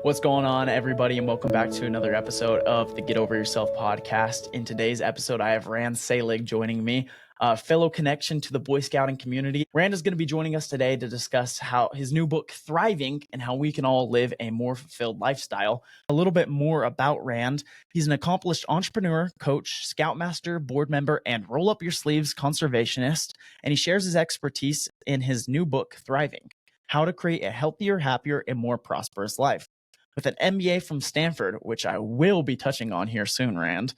What's going on, everybody, and welcome back to another episode of the Get Over Yourself podcast. In today's episode, I have Rand Selig joining me, a fellow connection to the Boy Scouting community. Rand is going to be joining us today to discuss how his new book, Thriving, and how we can all live a more fulfilled lifestyle. A little bit more about Rand. He's an accomplished entrepreneur, coach, scoutmaster, board member, and roll up your sleeves conservationist, and he shares his expertise in his new book, Thriving: How to Create a Healthier, Happier, and More Prosperous Life. With an MBA from Stanford, which I will be touching on here soon, Rand,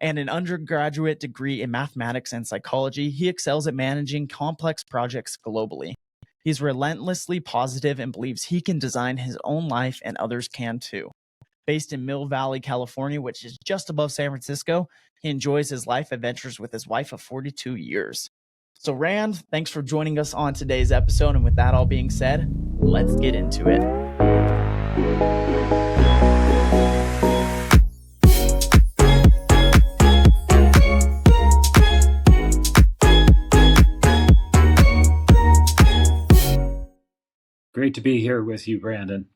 and an undergraduate degree in mathematics and psychology, he excels at managing complex projects globally. He's relentlessly positive and believes he can design his own life, and others can too. Based in Mill Valley, California, which is just above San Francisco, he enjoys his life adventures with his wife of 42 years. So Rand, thanks for joining us on today's episode. And with that all being said, let's get into it. Great to be here with you, Brandon.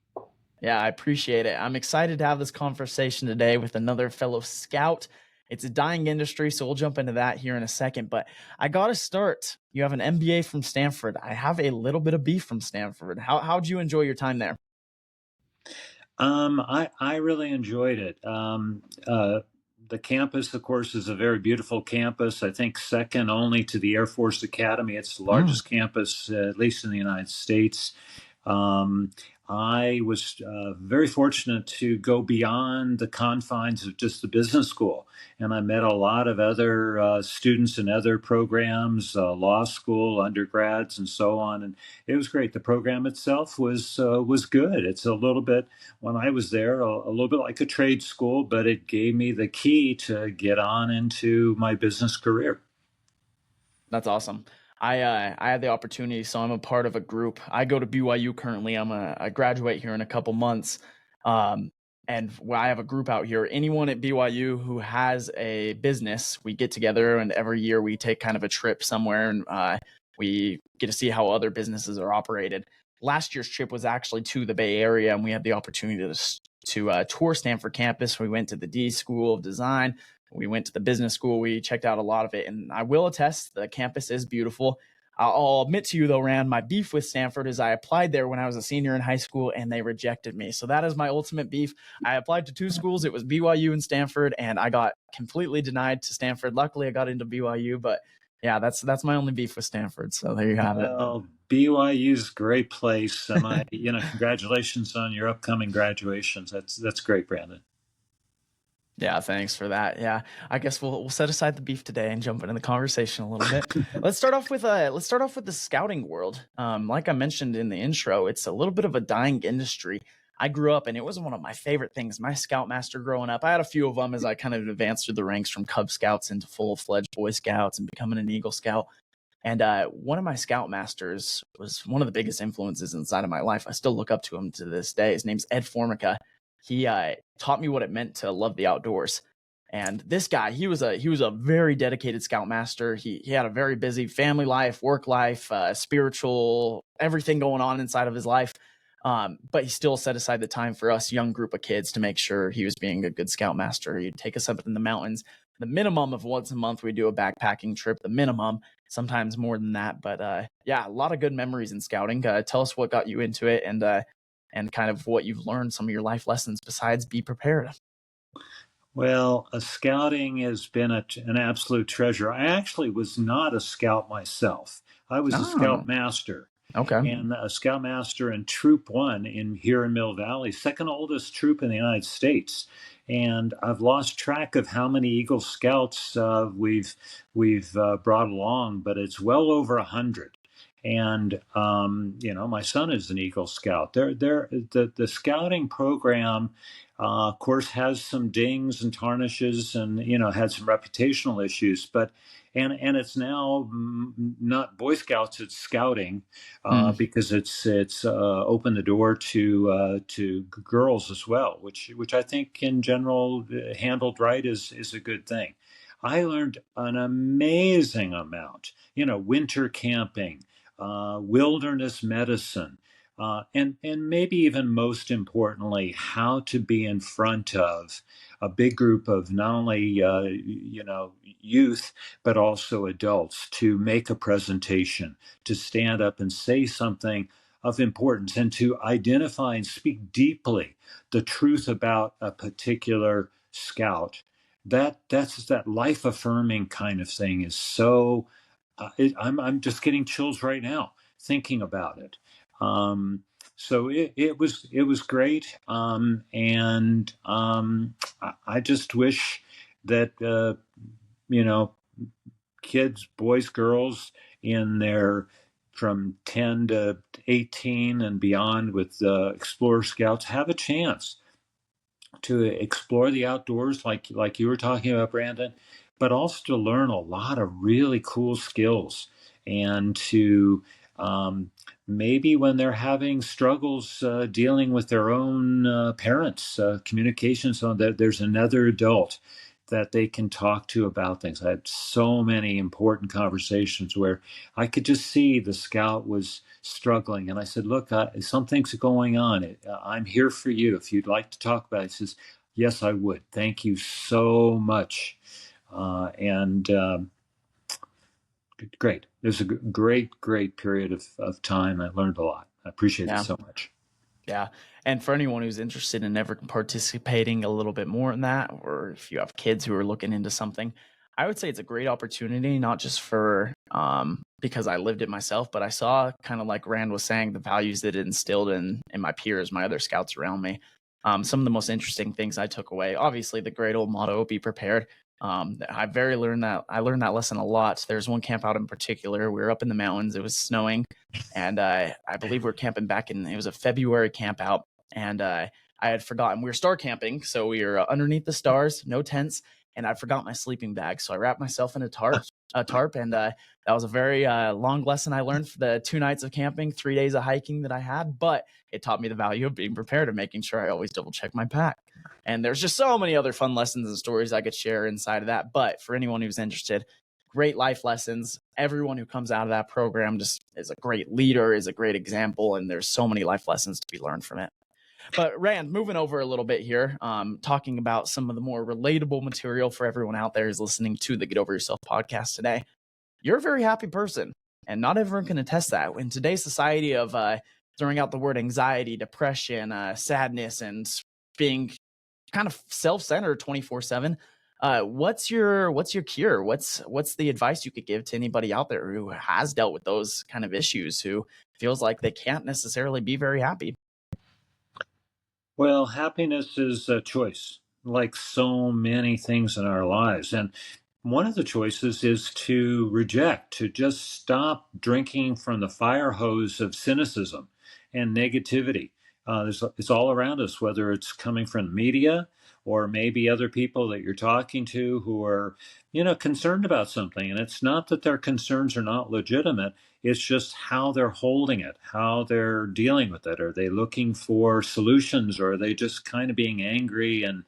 Yeah, I appreciate it. I'm excited to have this conversation today with another fellow scout. It's a dying industry, so we'll jump into that here in a second. But I got to start. You have an MBA from Stanford. I have a little bit of beef from Stanford. How'd you enjoy your time there? I really enjoyed it. The campus, of course, is a very beautiful campus. I think second only to the Air Force Academy. It's the largest campus, at least in the United States. Um, I was very fortunate to go beyond the confines of just the business school, and I met a lot of other students in other programs, law school, undergrads, and so on. And it was great. The program itself was good. It's a little bit, when I was there, a little bit like a trade school, but it gave me the key to get on into my business career. That's awesome. I had the opportunity, so I'm a part of a group. I go to BYU currently. I graduate here in a couple months. And I have a group out here. Anyone at BYU who has a business, we get together, and every year we take kind of a trip somewhere, and we get to see how other businesses are operated. Last year's trip was actually to the Bay Area, and we had the opportunity to tour Stanford campus. We went to the D School of Design. We went to the business school. We checked out a lot of it, and I will attest the campus is beautiful. I'll admit to you, though, Rand, my beef with Stanford is I applied there when I was a senior in high school, and they rejected me. So that is my ultimate beef. I applied to two schools. It was BYU and Stanford, and I got completely denied to Stanford. Luckily, I got into BYU, but yeah, that's my only beef with Stanford. So there you have it. Well, BYU's a great place. Congratulations on your upcoming graduations. That's great, Brandon. Yeah, thanks for that. Yeah, I guess we'll set aside the beef today and jump into the conversation a little bit. Let's start off with the scouting world. Like I mentioned in the intro, it's a little bit of a dying industry. I grew up, and it was one of my favorite things. My scoutmaster growing up, I had a few of them as I kind of advanced through the ranks from Cub Scouts into full-fledged Boy Scouts and becoming an Eagle Scout. And one of my scoutmasters was one of the biggest influences inside of my life. I still look up to him to this day. His name's Ed Formica. He taught me what it meant to love the outdoors. And this guy, he was a very dedicated scoutmaster. He had a very busy family life, work life, spiritual, everything going on inside of his life. But he still set aside the time for us young group of kids to make sure he was being a good scoutmaster. He'd take us up in the mountains. The minimum of once a month, we do a backpacking trip, the minimum, sometimes more than that. But yeah, a lot of good memories in scouting. Tell us what got you into it, and kind of what you've learned, some of your life lessons besides be prepared. Well, scouting has been an absolute treasure. I actually was not a scout myself. I was a scoutmaster. Okay. And a scoutmaster in Troop 1 here in Mill Valley, second oldest troop in the United States. And I've lost track of how many Eagle Scouts we've brought along, but it's well over 100. And my son is an Eagle Scout. The scouting program, of course, has some dings and tarnishes, and had some reputational issues. But and it's now not Boy Scouts; it's scouting, because it's opened the door to girls as well, which I think in general, handled right, is a good thing. I learned an amazing amount. Winter camping, wilderness medicine, and maybe even most importantly, how to be in front of a big group of not only youth but also adults, to make a presentation, to stand up and say something of importance, and to identify and speak deeply the truth about a particular scout. That's that life affirming kind of thing is so. I'm just getting chills right now thinking about it. Um, so it was great, and I just wish that you know kids, boys, girls, in their from 10 to 18 and beyond with Explorer Scouts have a chance to explore the outdoors, like you were talking about, Brandon, but also to learn a lot of really cool skills, and to um, maybe when they're having struggles dealing with their own parents, communication, so that there's another adult that they can talk to about things. I had so many important conversations where I could just see the scout was struggling. And I said, look, something's going on. I'm here for you. If you'd like to talk about it, he says, yes, I would. Thank you so much. And Great. It was a great period of time. I learned a lot. I appreciate it Yeah. so much. Yeah. And for anyone who's interested in ever participating a little bit more in that, or if you have kids who are looking into something, I would say it's a great opportunity, not just for because I lived it myself, but I saw, kind of like Rand was saying, the values that it instilled in my peers, my other scouts around me. Some of the most interesting things I took away, obviously the great old motto, be prepared. I learned that lesson a lot. There's one camp out in particular. We were up in the mountains. It was snowing, and I believe we were camping back it was a February camp out, and I had forgotten we were star camping, so we were underneath the stars, no tents, and I forgot my sleeping bag, so I wrapped myself in a tarp, and that was a very long lesson I learned for the 2 nights of camping, 3 days of hiking that I had, but it taught me the value of being prepared and making sure I always double check my pack. And there's just so many other fun lessons and stories I could share inside of that. But for anyone who's interested, great life lessons. Everyone who comes out of that program just is a great leader, is a great example, and there's so many life lessons to be learned from it. But Rand, moving over a little bit here, talking about some of the more relatable material for everyone out there who's listening to the Get Over Yourself podcast today. You're a very happy person, and not everyone can attest that. In today's society of throwing out the word anxiety, depression, sadness, and being kind of self-centered 24/7, what's your cure? What's the advice you could give to anybody out there who has dealt with those kind of issues, who feels like they can't necessarily be very happy? Well, happiness is a choice, like so many things in our lives. And one of the choices is to reject, to just stop drinking from the fire hose of cynicism and negativity. It's all around us, whether it's coming from the media or maybe other people that you're talking to who are, concerned about something. And it's not that their concerns are not legitimate. It's just how they're holding it, how they're dealing with it. Are they looking for solutions, or are they just kind of being angry and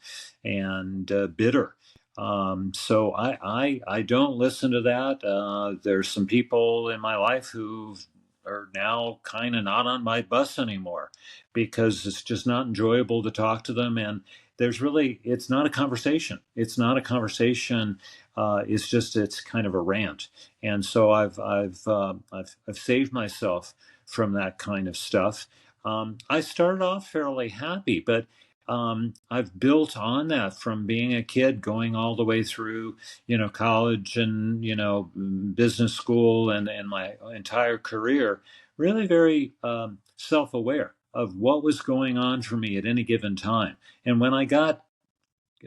bitter? So I don't listen to that. There's some people in my life who are now kind of not on my bus anymore because it's just not enjoyable to talk to them. And it's not a conversation. It's not a conversation. It's kind of a rant. And so I've saved myself from that kind of stuff. I started off fairly happy, but I've built on that from being a kid, going all the way through, college and business school, and my entire career. Really very self-aware of what was going on for me at any given time. And when I got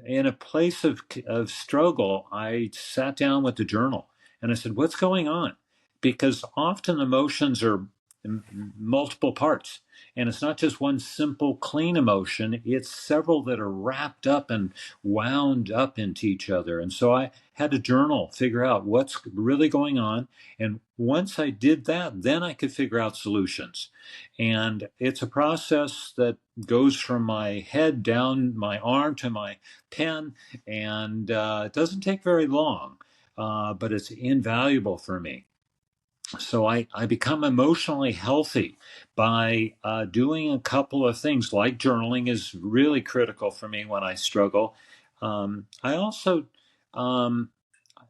in a place of struggle, I sat down with the journal and I said, what's going on? Because often emotions are multiple parts. And it's not just one simple, clean emotion, it's several that are wrapped up and wound up into each other. And so I had to journal, figure out what's really going on. And once I did that, then I could figure out solutions. And it's a process that goes from my head down my arm to my pen, and it doesn't take very long, but it's invaluable for me. So I become emotionally healthy by doing a couple of things, like journaling is really critical for me when I struggle. I also, um,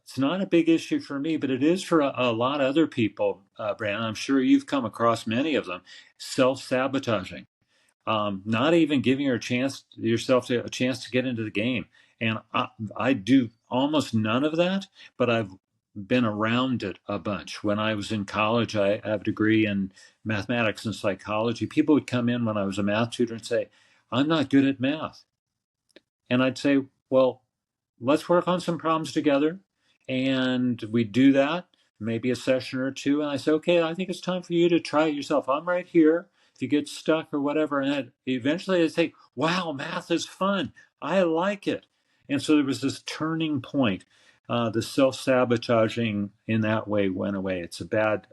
it's not a big issue for me, but it is for a lot of other people, Brandon. I'm sure you've come across many of them. Self-sabotaging, not even giving yourself a chance to get into the game. And I do almost none of that, but I've been around it a bunch. When I was in college, I have a degree in mathematics and psychology. People would come in when I was a math tutor and say, I'm not good at math. And I'd say, well, let's work on some problems together. And we do that, maybe a session or two. And I say, okay, I think it's time for you to try it yourself. I'm right here. If you get stuck or whatever, and eventually they say, wow, math is fun. I like it. And so there was this turning point. The self-sabotaging in that way went away. It's a bad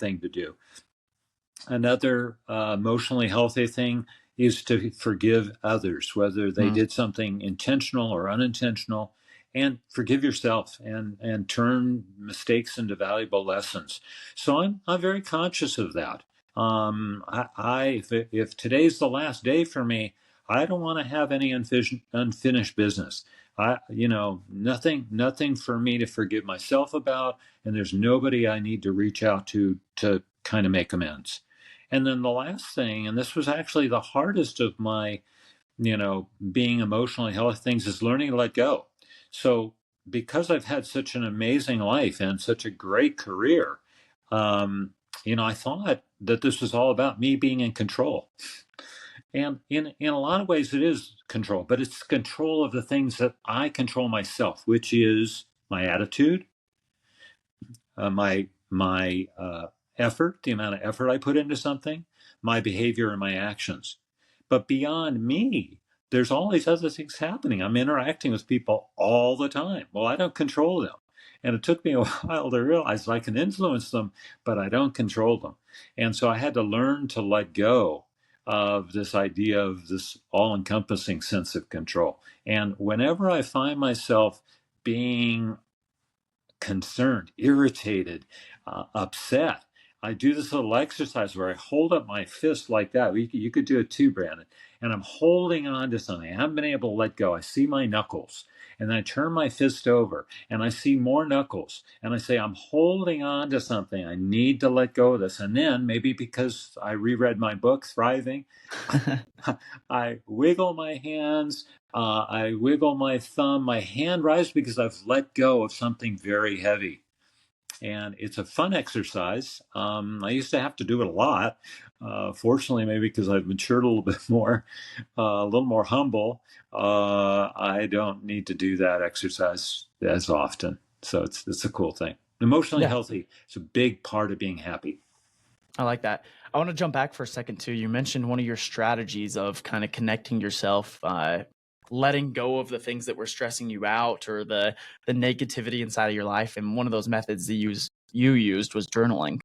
thing to do. Another emotionally healthy thing is to forgive others, whether they Mm. did something intentional or unintentional, and forgive yourself and turn mistakes into valuable lessons. So I'm very conscious of that. If today's the last day for me, I don't want to have any unfinished business. Nothing for me to forgive myself about, and there's nobody I need to reach out to kind of make amends. And then the last thing, and this was actually the hardest of my, being emotionally healthy things, is learning to let go. So because I've had such an amazing life and such a great career, I thought that this was all about me being in control. And in a lot of ways, it is control, but it's control of the things that I control myself, which is my attitude, my effort, the amount of effort I put into something, my behavior, and my actions. But beyond me, there's all these other things happening. I'm interacting with people all the time. Well, I don't control them. And it took me a while to realize I can influence them, but I don't control them. And so I had to learn to let go of this idea of this all encompassing sense of control. And whenever I find myself being concerned, irritated, upset, I do this little exercise where I hold up my fist like that. You could do it too, Brandon. And I'm holding on to something. I haven't been able to let go. I see my knuckles. And then I turn my fist over and I see more knuckles. And I say, I'm holding on to something. I need to let go of this. And then maybe because I reread my book, Thriving, I wiggle my hands, I wiggle my thumb, my hand rises because I've let go of something very heavy. And it's a fun exercise. I used to have to do it a lot. Fortunately, maybe because I've matured a little bit more, a little more humble, I don't need to do that exercise as often. So it's a cool thing. Emotionally Yeah, healthy is a big part of being happy. I like that. I want to jump back for a second too. You mentioned one of your strategies of kind of connecting yourself, letting go of the things that were stressing you out or the negativity inside of your life. And one of those methods that you used was journaling.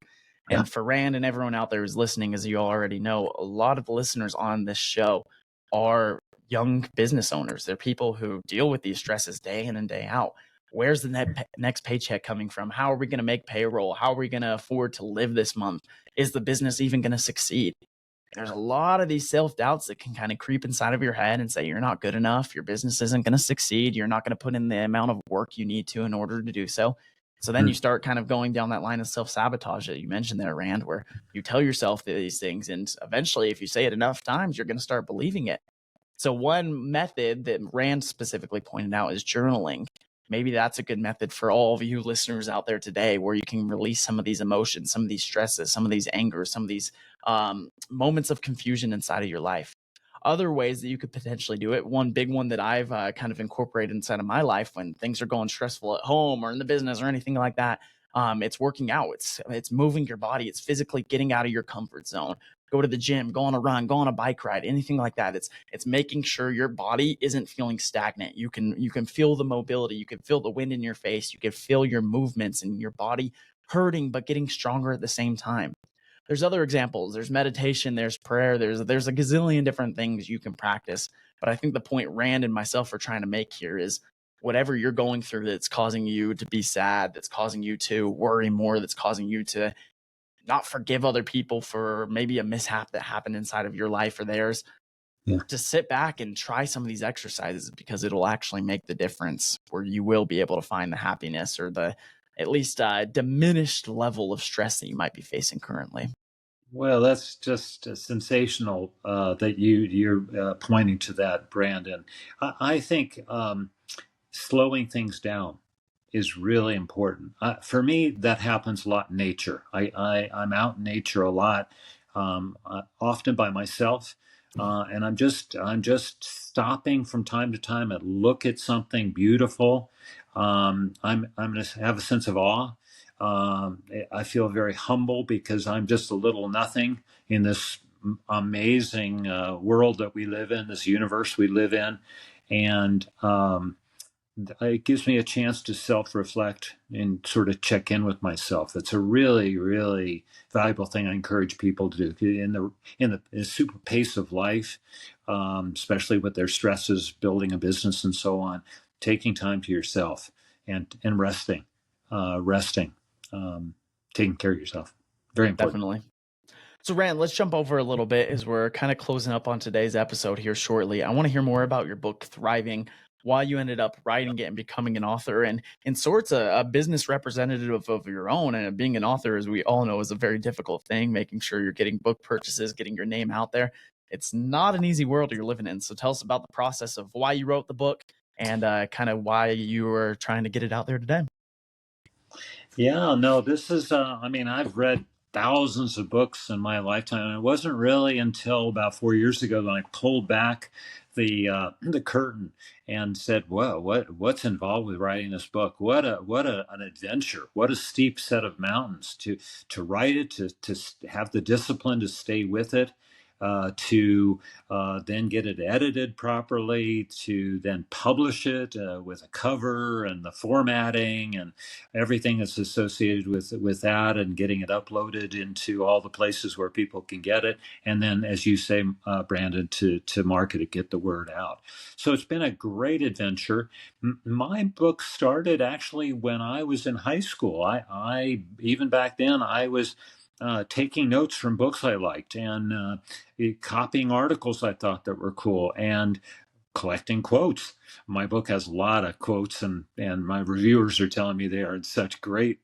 Yeah. And for Rand and everyone out there who's listening, as you already know, a lot of the listeners on this show are young business owners. They're people who deal with these stresses day in and day out. Where's the next paycheck coming from? How are we going to make payroll? How are we going to afford to live this month? Is the business even going to succeed? There's a lot of these self-doubts that can kind of creep inside of your head and say you're not good enough, your business isn't going to succeed, you're not going to put in the amount of work you need to in order to do so. So then you Mm. start kind of going down that line of self-sabotage that you mentioned there, Rand, where you tell yourself these things, and eventually if you say it enough times, you're going to start believing it. So one method that Rand specifically pointed out is journaling. Maybe that's a good method for all of you listeners out there today, where you can release some of these emotions, some of these stresses, some of these angers, some of these moments of confusion inside of your life. Other ways that you could potentially do it. One big one that I've kind of incorporated inside of my life when things are going stressful at home or in the business or anything like that. It's working out. It's moving your body. It's physically getting out of your comfort zone. Go to the gym, go on a run, go on a bike ride, anything like that. It's making sure your body isn't feeling stagnant. You can feel the mobility, you can feel the wind in your face, you can feel your movements and your body hurting but getting stronger at the same time. There's other examples. There's meditation, there's prayer, there's a gazillion different things you can practice. But I think the point Rand and myself are trying to make here is whatever you're going through that's causing you to be sad, that's causing you to worry more, that's causing you to not forgive other people for maybe a mishap that happened inside of your life or theirs, Yeah. to sit back and try some of these exercises, because it'll actually make the difference where you will be able to find the happiness, or the at least diminished level of stress that you might be facing currently. Well, that's just sensational that you're pointing to that, Brandon. I think slowing things down is really important. For me, that happens a lot in nature. I'm out in nature a lot, often by myself, and I'm just stopping from time to time and look at something beautiful. I'm going to have a sense of awe. I feel very humble because I'm just a little nothing in this amazing world that we live in, this universe we live in, and it gives me a chance to self-reflect and sort of check in with myself. It's a really, really valuable thing I encourage people to do in the super pace of life, especially with their stresses, building a business, and so on. Taking time to yourself and resting, taking care of yourself, very important. Definitely. So, Rand, let's jump over a little bit as we're kind of closing up on today's episode here shortly. I want to hear more about your book, Thriving, why you ended up writing it and becoming an author, and in sorts a business representative of your own. And being an author, as we all know, is a very difficult thing, making sure you're getting book purchases, getting your name out there. It's not an easy world you're living in. So tell us about the process of why you wrote the book, and kind of why you were trying to get it out there today. Yeah, no, this is, I mean, I've read thousands of books in my lifetime. And it wasn't really until about 4 years ago that I pulled back the curtain and said, "Whoa, what's involved with writing this book? An adventure! What a steep set of mountains to write it, to have the discipline to stay with it, to then get it edited properly, to then publish it with a cover and the formatting and everything that's associated with that, and getting it uploaded into all the places where people can get it, and then, as you say, Brandon, to market it, get the word out. So it's been a great adventure. My book started actually when I was in high school. I even back then I was taking notes from books I liked, and copying articles I thought that were cool, and collecting quotes. My book has a lot of quotes, and my reviewers are telling me they are such great,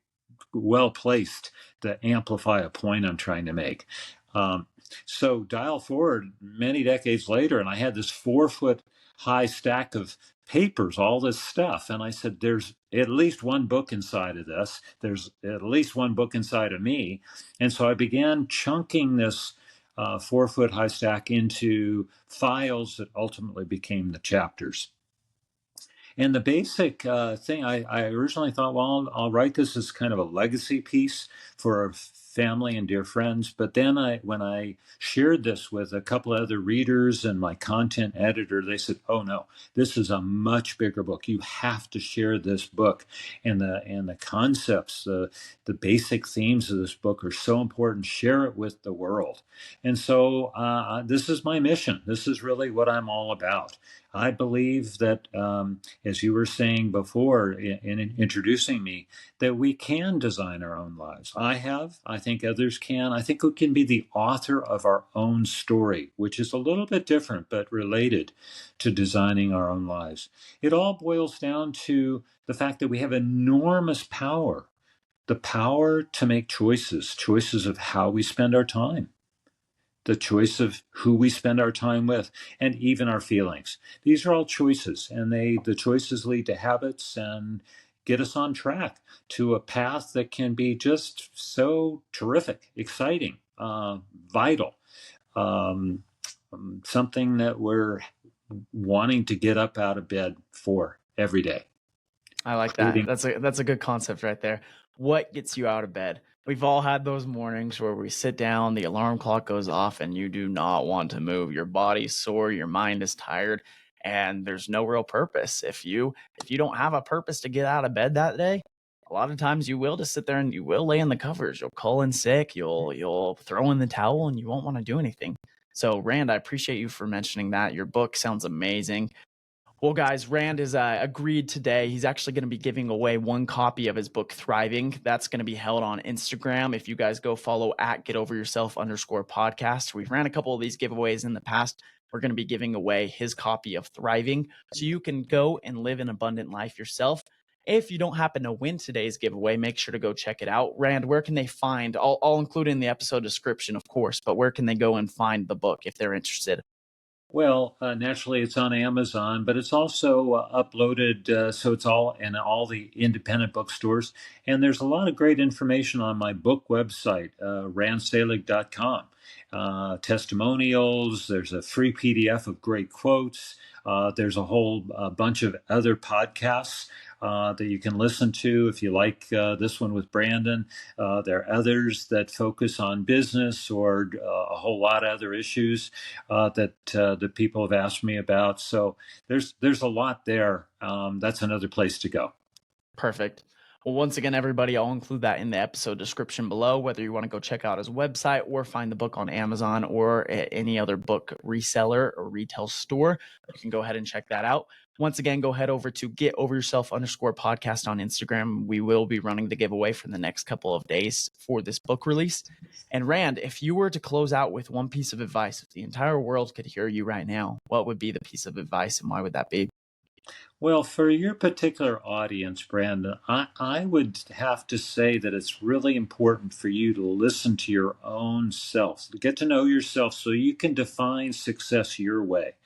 well placed to amplify a point I'm trying to make. Um, so dial forward many decades later, and I had this 4 foot high stack of papers, all this stuff. And I said, there's at least one book inside of this. There's at least one book inside of me. And so I began chunking this 4 foot high stack into files that ultimately became the chapters. And the basic thing, I originally thought, well, I'll write this as kind of a legacy piece for family and dear friends. But then when I shared this with a couple of other readers and my content editor, they said, "Oh no, this is a much bigger book. You have to share this book, and the concepts, the basic themes of this book are so important. Share it with the world." And so this is my mission. This is really what I'm all about. I believe that, as you were saying before in introducing me, that we can design our own lives. I think others can. I think we can be the author of our own story, which is a little bit different but related to designing our own lives. It all boils down to the fact that we have enormous power, the power to make choices of how we spend our time, the choice of who we spend our time with, and even our feelings. These are all choices, and the choices lead to habits and get us on track to a path that can be just so terrific, exciting, vital, um, something that we're wanting to get up out of bed for every day. I like that. Including, That's a good concept right there. What gets you out of bed? We've all had those mornings where we sit down, the alarm clock goes off, and you do not want to move. Your body's sore, your mind is tired, and there's no real purpose. If you don't have a purpose to get out of bed that day, a lot of times you will just sit there and you will lay in the covers. You'll call in sick, you'll throw in the towel, and you won't want to do anything. So, Rand, I appreciate you for mentioning that. Your book sounds amazing. Well, guys, Rand has agreed today. He's actually going to be giving away one copy of his book, Thriving. That's going to be held on Instagram. If you guys go follow at @getoveryourself_podcast, we've ran a couple of these giveaways in the past. We're going to be giving away his copy of Thriving so you can go and live an abundant life yourself. If you don't happen to win today's giveaway, make sure to go check it out. Rand, where can they find? I'll include it in the episode description, of course, but where can they go and find the book if they're interested? Well, naturally, it's on Amazon, but it's also uploaded, so it's all in all the independent bookstores. And there's a lot of great information on my book website, randselig.com. Testimonials, there's a free PDF of great quotes. There's a whole bunch of other podcasts that you can listen to if you like this one with Brandon. There are others that focus on business or a whole lot of other issues that people have asked me about. So there's a lot there. That's another place to go. Perfect. Well, once again, everybody, I'll include that in the episode description below, whether you want to go check out his website or find the book on Amazon or any other book reseller or retail store. You can go ahead and check that out. Once again, go head over to @getoveryourself_podcast on Instagram. We will be running the giveaway for the next couple of days for this book release. And Rand, if you were to close out with one piece of advice, if the entire world could hear you right now, what would be the piece of advice and why would that be? Well, for your particular audience, Brandon, I would have to say that it's really important for you to listen to your own self, to get to know yourself so you can define success your way.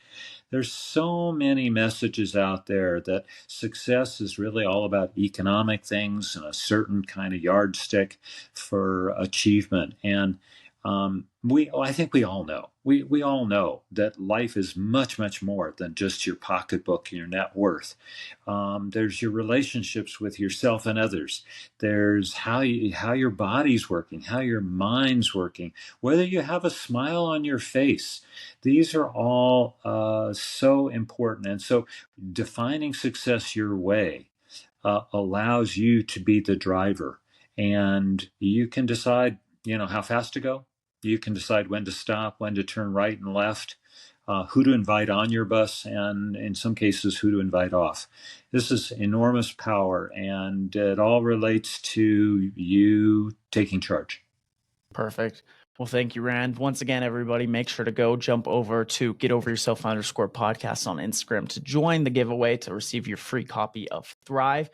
There's so many messages out there that success is really all about economic things and a certain kind of yardstick for achievement. And I think we all know. We all know that life is much, much more than just your pocketbook and your net worth. There's your relationships with yourself and others. There's how your body's working, how your mind's working, whether you have a smile on your face. These are all so important. And so defining success your way allows you to be the driver. And you can decide, how fast to go. You can decide when to stop, when to turn right and left, who to invite on your bus, and in some cases, who to invite off. This is enormous power, and it all relates to you taking charge. Perfect. Well, thank you, Rand. Once again, everybody, make sure to go jump over to @getoveryourself_podcast on Instagram to join the giveaway to receive your free copy of Thrive.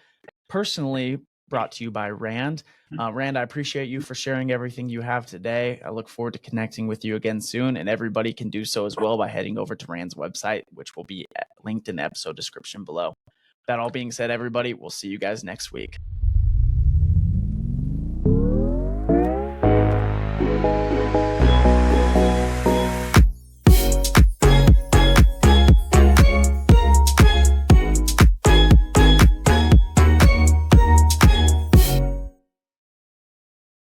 Personally brought to you by Rand. Rand, I appreciate you for sharing everything you have today. I look forward to connecting with you again soon, and everybody can do so as well by heading over to Rand's website, which will be linked in the episode description below. That all being said, everybody, we'll see you guys next week.